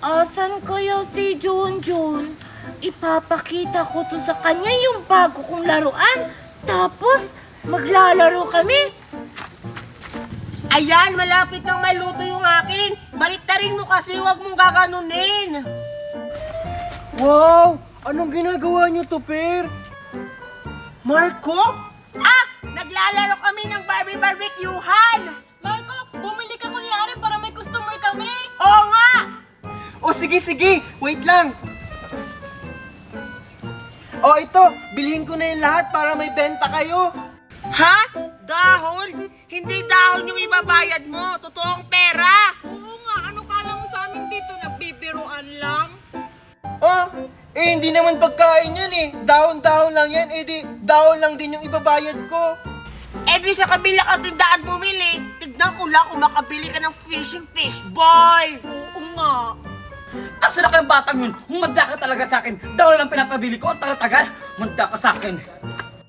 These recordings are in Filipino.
Asan kaya si Junjun? Ipapakita ko to sa kanya yung bago kong laruan. Tapos, maglalaro kami. Ayan, malapit nang maluto yung akin. Baliktarin mo kasi, huwag mong gaganunin. Wow! Anong ginagawa niyo to, Per? Marco? Ah! Naglalaro kami ng Barbie barbecuehan! Marco, bumili ka kunyari para may customer kami. Oo nga! O sige, wait lang. O ito, bilhin ko na yung lahat para may benta kayo. Ha? Dahon? Hindi dahon yung ibabayad mo. Totoong pera. Oo nga, ano kala mo sa amin dito? Nagbibiruan lang? Oh, hindi naman pagkain yan eh. Dahon-dahon lang yan, di dahon lang din yung ibabayad ko. Eh di sa kabila ka tindaan bumili. Tignan ko lang kung makabili ka ng fish ball. Oo nga. Asa na kayong batang yun? Humanda ka talaga sa akin. Dahil lang pinapabili ko, ang tagal-tagal. Humanda ka sa akin.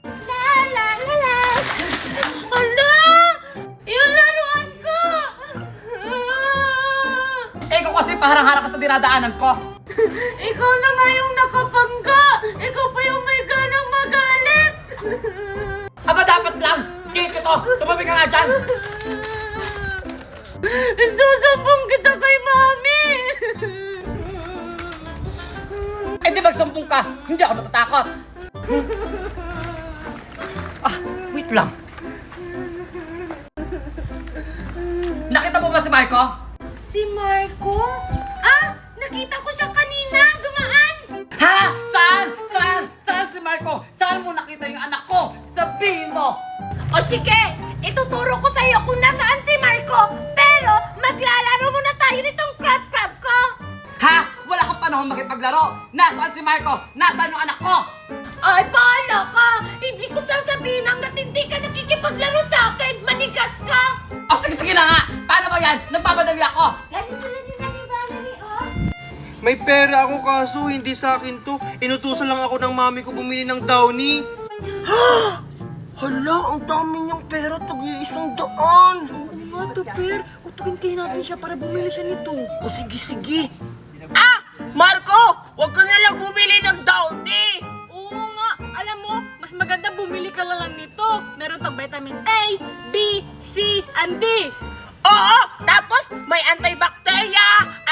La la la la. Ala! Yung laruan ko! Eh, ikaw kasi parang harang ka sa dinadaanan ko. Ikaw na nga yung nakapangga. Ikaw pa yung may ganang magalit. Aba, dapat lang. Gate ito. Tumabi ka nga dyan. Susubong kita kay Mami. Eh, di magsumbong ka. Hindi ako natatakot. Ah, wait lang. Nakita mo ba si Marco? Si Marco? Nakita ko siya kanina. Dumaan. Ha? Saan? Saan si Marco? Saan mo nakita yung anak ko? Sabihin mo! O sige, ituturo ko sa'yo kung nasaan si Marco. Pero maglalaro muna tayo nitong crab ko. Ha? Wala kang panahon makipaglaro. Nasaan si Marco? Nasaan yung anak ko? Ay, bahala ka. Hindi ko sasabihin hanggat hindi ka nakikipaglaro sa akin. Manigas ka. O sige na nga! Paano ba yan? Nagpapadali ako! Ganito lang ni Valerie, oh. May pera ako kaso hindi sa akin to. Inutusan lang ako ng mami ko bumili ng Downy. Hala, ang dami niyang pera. Tag-100. Oo nga, Tupir. Utugin natin siya para bumili siya nito. O sige. Ah! Marco! Huwag ka na lang bumili ng Downy! Oo nga, alam mo, mas maganda bumili ka lang nito. Meron tong vitamins A, B, C, and D. Oo! Tapos may antibacteria,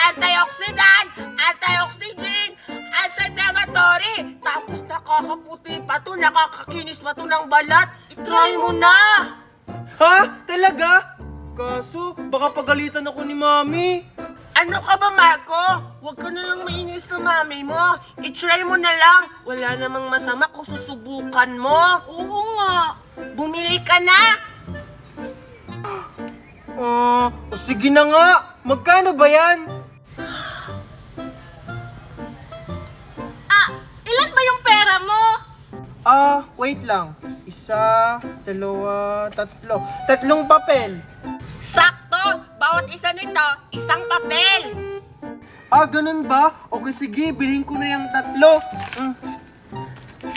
antioxidant, antioxygen, anti-inflammatory. Tapos nakakaputi pa to, nakakakinis pa to ng balat. I-try mo na! Ha? Talaga? Kaso, baka pagalitan ako ni mami. Ano ka ba, Marco? Huwag ka na lang mainis sa mami mo. I-try mo na lang. Wala namang masama kung susubukan mo. Oo nga. Bumili ka na. O sige na nga. Magkano ba yan? Ilan ba yung pera mo? Wait lang. 1, 2, 3. 3 papel. Sakto! Bawat isa nito, isang papel. Ganun ba? Okay, sige. Bilhin ko na yung 3.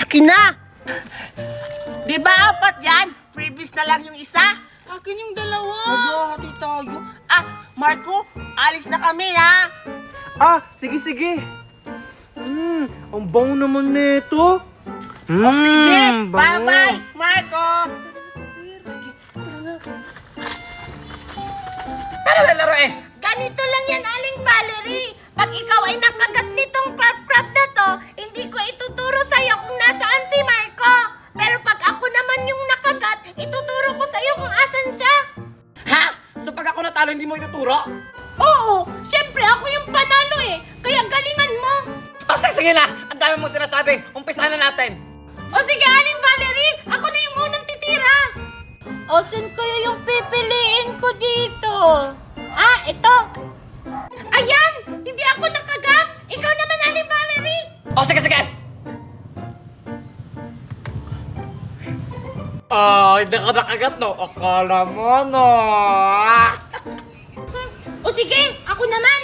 Akin na! Di ba 4 yan? Previous na lang yung isa. Akin yung dalawa. Hati tayo. Marco, alis na kami ha. Sige. Ang bango naman nito. Sige, bango. bye-bye, Marco. Para may laruin! Ganito lang yan, Aling Valerie. Pag ikaw ay nakagat nitong crab na to, hindi ko ituturo sa'yo kung nasaan si Marco. Pero pag ako naman yung nakagat, ituturo ko sa'yo kung asan siya. Ha? So pag ako natalo, hindi mo ituturo? Oo, syempre ako yung panalo eh. Kaya galingan mo. O sige na! Ang dami mong sinasabi. Umpisahan na natin. O sige, Aling Valerie, ako na yung unang titira. O saan kaya yung pipiliin ko dito? Ito. Ayan, hindi ako nakagat. Ikaw naman, Aling Valerie. O sige! Hindi ka nakagat, no? Akala mo, no? O sige, ako naman.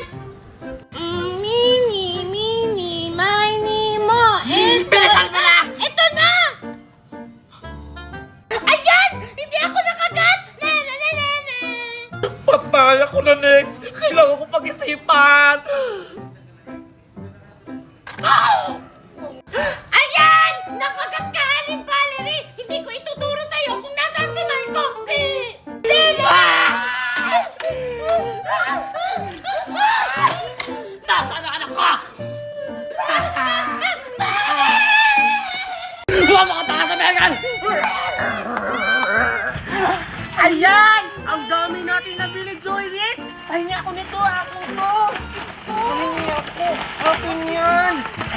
Mini, mini, mo. Bilisan mo na! Ito na! Ayan! Hindi ako nakagat! Na. Patay ako na next! Kailangan ko pag-isipan!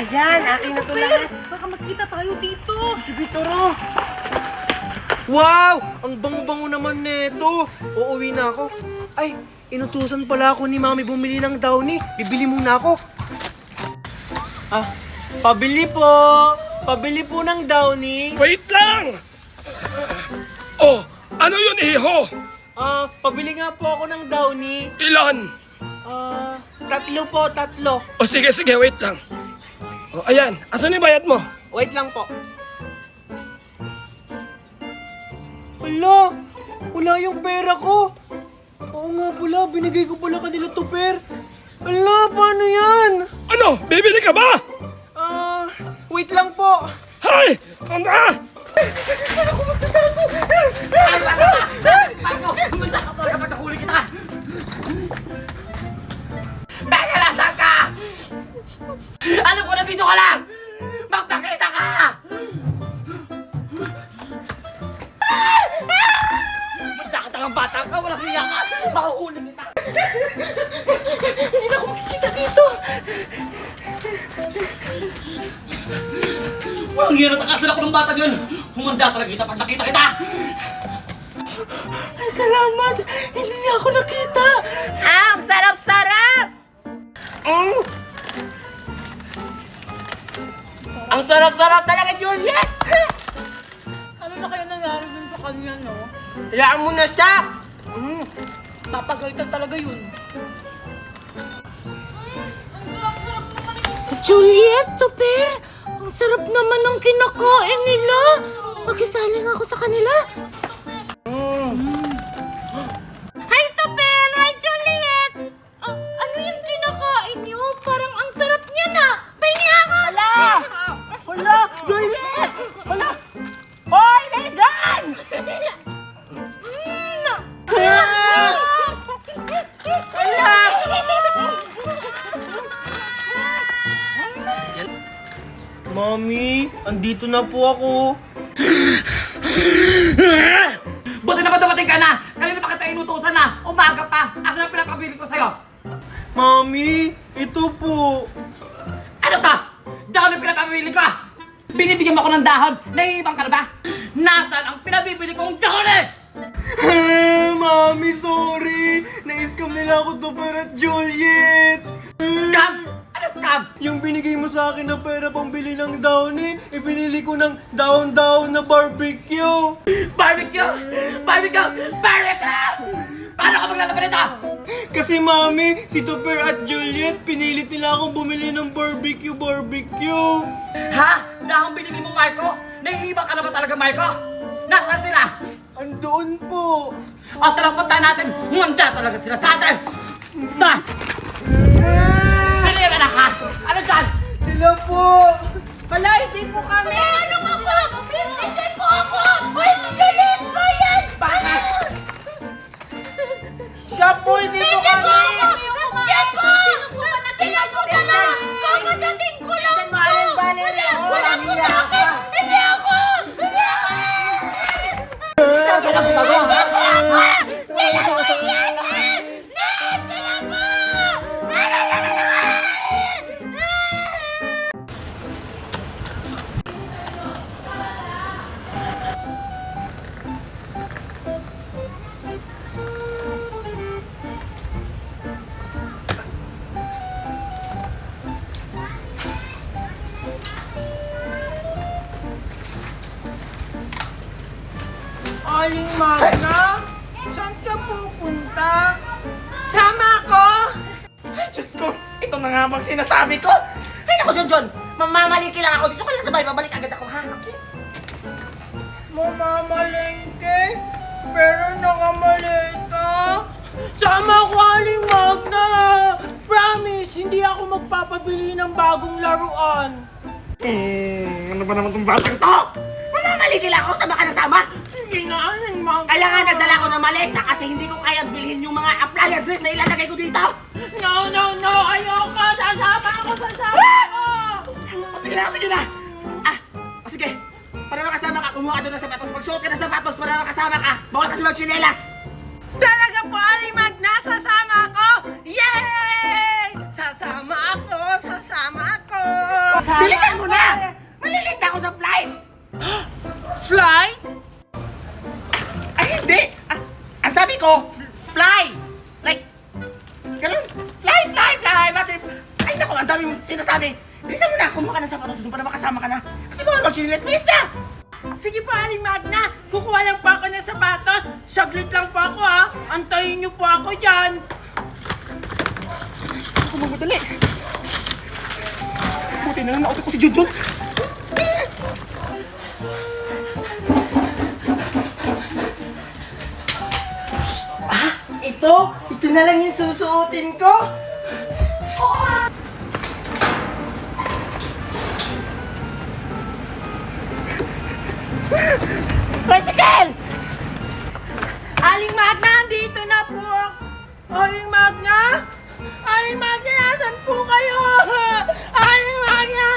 Ayan, akin na to lahat. Baka magkita tayo dito. Si Vitoro! Wow! Ang bango-bango naman neto! Uuwi na ako. Ay, inutusan pala ako ni Mami bumili ng downy. Bibili muna ako. Ah, pabili po! Pabili po ng downy. Wait lang! Oh, ano yun, iho? Ah, pabili nga po ako ng downy. Ilan? Ah, 3 po, 3. O sige, wait lang. O, ayan, asan yung bayad mo? Wait lang po. Wala! Wala yung pera ko! Oo nga pala, binigay ko pala kanila to, Per. Wala, paano yan? Ano, bibili ka ba? Ah, wait lang po. Hay! Anda! Ay, bata ka! Paano? Kumanda ka talaga pag nahuli kita! Beka, nasaan ka? Alam ko na dito ka lang! Magpakita ka! Magdakatangang bata ka! Walang hiya ka! Makuhuli kita! Hindi na ako makikita dito. Walang hiya na takasan ako ng batang yun! Humanda talaga kita pag nakita kita! Ay, salamat. Hindi niya ako nakita. Ang sarap-sarap! Ang sarap-sarap talaga, Juliet! Ano na kaya nangyari dun sa kanya, no? Hayaan mo na siya! Papagalitan talaga yun. Juliet, Per! Ang sarap naman ng kinakain nila! Makisaling ako sa kanila! Hi, Per! Hi, Juliet! Ano yung kinakain niyo? Parang ang sarap niya na! Pahingi ako! Hala! Juliet! Hala! Hoy, Megan! Mami, andito na po ako. Buti naman dumating ka na! Kanina pa kita inutusan na! Umaga pa! Asan ang pinapabili ko sa'yo? Mami, ito po. Ano ba? Dahon ang pinapabili ko! Binibigyan mo ako ng dahon! Naiibang ka na ba? Nasaan ang pinabibili kong dahon eh? Mami, sorry. Na-scam nila ako to, Per at Juliet. Scam! Ano scam? Yung binigay mo sa akin na pera pambili ng downy, ibinili ko ng daon-daon na barbecue. Barbecue! Barbecue! Barbecue! Paano ka maglalaban nito? Kasi Mami, si Topper at Juliet, pinilit nila akong bumili ng barbecue. Ha? Dahon binili mo, Marco? Naiibang ka na ba talaga, Marco? Nasaan sila? Andoon po. O tara, punta natin! Munda talaga sila sa atin! Na! Sino yung anak ha? Ano dyan? Sila po. Hala, hindi po kami! Tulong ako! Hindi po ako! Hoy, si Juliet po yan! Bakit? Siya po, hindi po Hindi po kami! ako! Siya po! Sila po talaga! Kakadating ko lang po! Wala po sa akin! Hindi ako! Hindi ako! Sila po yan! Sila po! Aling Magna, saan ka pupunta? Sama ko! Diyos ko, ito na nga bang sinasabi ko. Ay naku, John! Mamamaliki lang ako dito ka lang sa bahay. Babalik agad ako, ha? Okay? Mamamalengke, pero nakamaleta. Sama ko, Aling Magna! Promise, hindi ako magpapabili ng bagong laruan. Ano ba naman tong batang to? Mamamaliki lang ako, sama ka na sama! Sige na, Aling Magna. Kaya nga nagdala ko ng maleta kasi hindi ko kaya bilhin yung mga appliances na ilalagay ko dito! No! Ayoko! Sasama ako! O sige na! O sige! Para makasama ka, kumuha ka doon ng sapatos. Magsuot ka ng sapatos para makasama ka. Bawal kasi magchinelas. Talaga po, Aling Magna! Sasama ako! Yay! Sasama ako! Bilisan mo na! Malilita ako sa flight! Flight? Ay, hindi! Ang sabi ko, fly! Like, ganun. Fly! Butterfly! Ay, naku, ang dami mong sinasabi. Bilisan mo na, kumuha ka ng sapatos doon para makasama ka na. Kasi bawal mag-sinilas, bilis na! Sige po, Aling Magna. Kukuha lang po ako ng sapatos. Saglit lang po ako, ha. Antayin niyo po ako dyan. Ako magmadali. Buti na lang nauto ko si Junjun. Ito na lang yung susuotin ko. Tricycle! Aling Magna, andito na po. Aling Magna? Aling Magna, nasan po kayo? Aling Magna!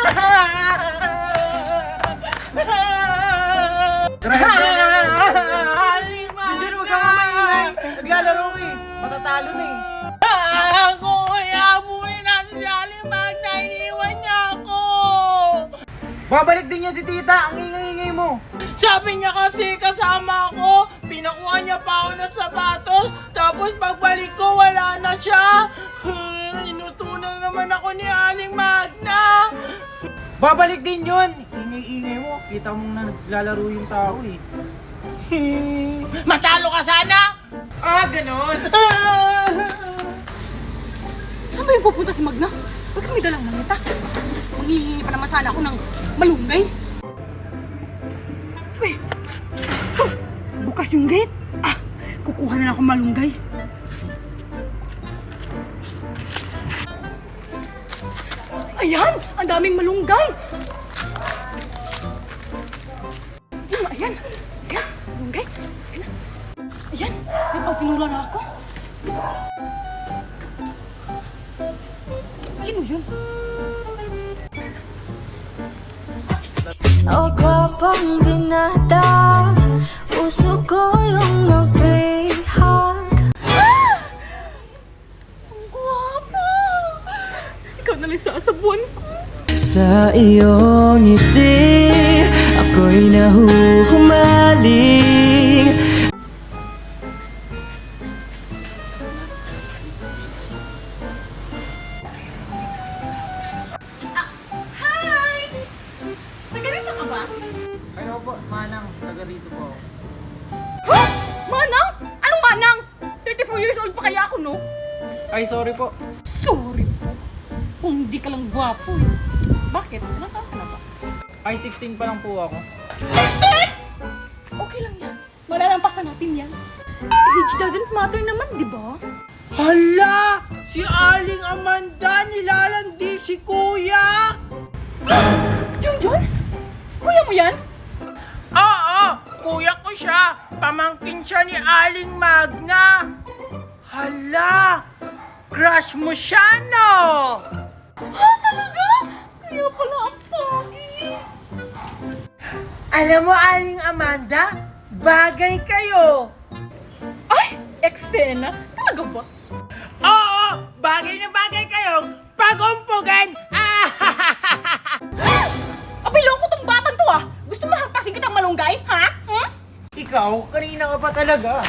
Aling Magna! Hindi na magkakamaingay. Naglalaro ko eh. Matatalo na eh. Ako, kaya abulin natin si Aling Magna. Iniwan niya ako. Babalik din niya si tita. Ang ingay-ingay mo. Sabi niya kasi kasama ako. Pinakuha niya pa ako ng sapatos. Tapos pagbalik ko, wala na siya. Inutunan naman ako ni Aling Magna. Babalik din yun. Ingay-ingay mo. Kita mo na naglalaro yung tao eh. Matalo ka sana! Ganon. Saan ba yung pupunta si Magna? Huwag kami dalang manita. Manghihingi pa naman sana ako ng malunggay. Uy! Bukas yung gate. Kukuha na lang ako malunggay. Ayan! Ang daming malunggay! Ayan! Ayan! Malunggay! Ayan! Ayan! May pagpinula na ako. Sino yun? O kapang binata, puso ko yung nabihag. Ang gwapo! Ikaw na lang sasabuan ko. Sa iyong ngiti, ako'y nahuhumaling. Hi! Taga-rito ka ba? Ano po, manang, taga rito po. Huh? Manang? Anong manang? 34 years old pa kaya ako, no? Ay, sorry po. Sorry po. Kung hindi ka lang gwapo eh. Bakit? Ilang taon ka na ba? Ay, 16 pa lang po ako. Okay lang yan. Malalampasan natin yan. Age doesn't matter naman, di ba? Hala! Si Aling Amanda nilalandi si Kuya! Junjun? Kuya mo yan? Oo! Kuya ko siya! Pamangkin siya ni Aling Magna! Hala! Crush mo siya, no? Ha, talaga? Kaya pala ang pogi. Alam mo, Aling Amanda, bagay kayo! Ay, eksena. Talaga ba? Oo! Bagay na bagay kayong pag-umpugan! Abay, loko tong batang to ah. Gusto mo hampasin kitang malunggay, ha? Hmm? Ikaw, kanina ka pa talaga.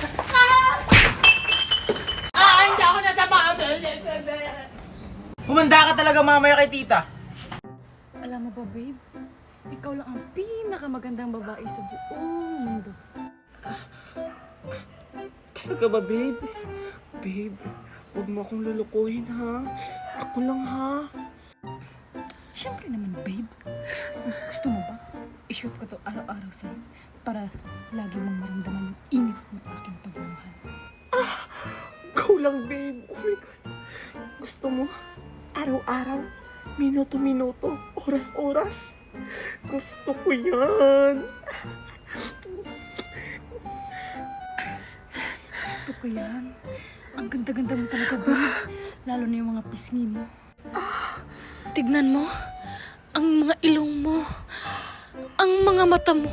Hindi ako natama. Humanda ka talaga mamaya kay tita. Alam mo ba, babe? Ikaw lang ang pinakamagandang babae sa buong mundo. Talaga ba, babe? Babe, huwag mo akong lulukuhin, ha? Ako lang, ha? Siyempre naman, babe. Gusto mo ba? I-shoot ko to araw-araw sa'yo para lagi mong maramdaman yung init ng aking pagmamahal. Ikaw lang, babe. Oh my God. Gusto mo? Araw-araw, minuto-minuto, oras-oras. Gusto ko yan. Gusto ko yan. Ang ganda-ganda mo talaga, babe. Lalo na yung mga pisngi mo. Tignan mo. Ang mga ilong mo. Ang mga mata mo.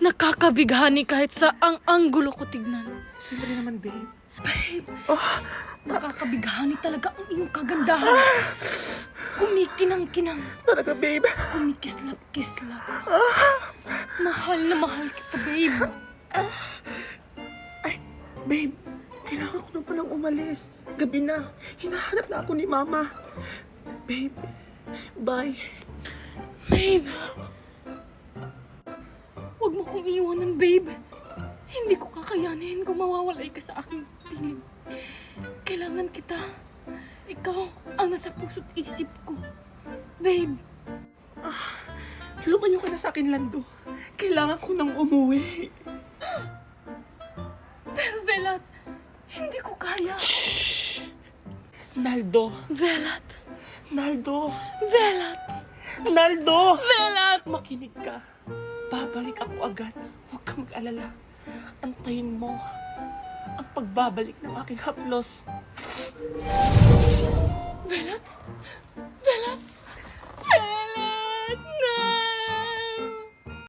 Nakakabighani kahit sa ang anggulo ko tignan. Siyempre naman, babe. Nakakabighani talaga ang iyong kagandahan. Kumikinang-kinang. Talaga, babe. Kumikislap-kislap. Mahal na mahal kita, babe. Ay, babe. Kailangan ko na palang umalis. Gabi na. Hinahanap na ako ni Mama. Babe, bye. Babe. Huwag mo kong iwanan, babe. Hindi ko kakayanin kung mawawalay ka sa aking piling. Kailangan kita. Ikaw ang nasa puso't isip ko. Babe. Lumayo ka na sa akin, Lando. Kailangan ko nang umuwi. Pero Velat, hindi ko kaya. Naldo. Velat. Naldo. Velat. Naldo! Velat. Makinig ka. Babalik ako agad. Huwag kang mag-alala. Antayin mo ang pagbabalik ng aking haplos. Velat. Velat.